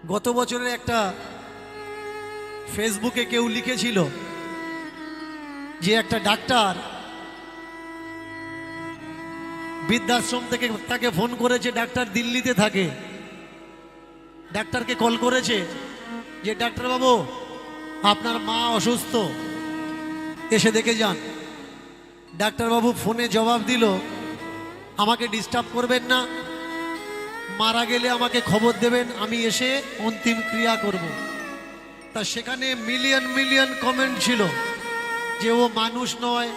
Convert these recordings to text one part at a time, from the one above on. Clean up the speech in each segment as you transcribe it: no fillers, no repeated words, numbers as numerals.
গত বছরের একটা ফেসবুকে কেউ লিখেছিল যে একটা ডাক্তার বৃদ্ধাশ্রম থেকে তাকে ফোন করেছে, ডাক্তার দিল্লিতে থাকে, ডাক্তারকে কল করেছে যে ডাক্তারবাবু আপনার মা অসুস্থ, এসে দেখে যান। ডাক্তারবাবু ফোনে জবাব দিল, আমাকে ডিস্টার্ব করবেন না, মারা গেলে আমাকে খবর দেবেন, আমি এসে অন্তিম ক্রিয়া করব। তা সেখানে মিলিয়ন মিলিয়ন কমেন্ট ছিল যে ও মানুষ নয়,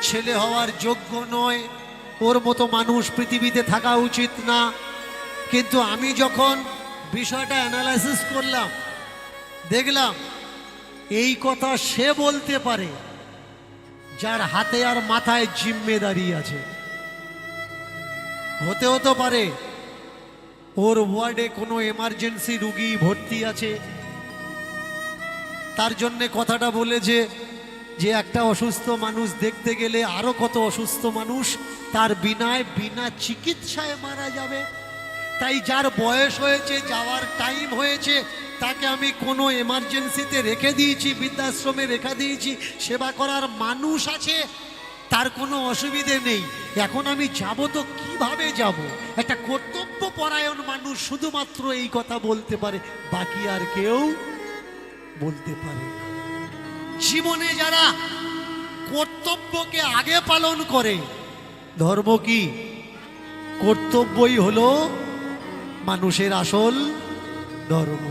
ছেলে হওয়ার যোগ্য নয়, ওর মতো মানুষ পৃথিবীতে থাকা উচিত না। কিন্তু আমি যখন বিষয়টা অ্যানালাইসিস করলাম, দেখলাম এই কথা সে বলতে পারে যার হাতে আর মাথায় জিম্মেদারি আছে। হতেও তো পারে ওর ওয়ার্ডে কোনো এমার্জেন্সি রুগী ভর্তি আছে, তার জন্যে কথাটা বলেছে যে একটা অসুস্থ মানুষ দেখতে গেলে আরো কত অসুস্থ মানুষ তার বিনা চিকিৎসায় মারা যাবে। তাই যার বয়স হয়েছে, যাওয়ার টাইম হয়েছে, তাকে আমি কোনো এমার্জেন্সিতে রেখে দিয়েছি, বৃদ্ধাশ্রমে রেখে দিয়েছি, সেবা করার মানুষ আছে, তার কোনো অসুবিধে নেই। এখন আমি যাব তো কিভাবে যাব? একটা কর্তব্য পরায়ণ মানুষ শুধুমাত্র এই কথা বলতে পারে, বাকি আর কেউ বলতে পারে না। জীবনে যারা কর্তব্যকে আগে পালন করে, ধর্ম কি? কর্তব্যই হলো মানুষের আসল ধর্ম।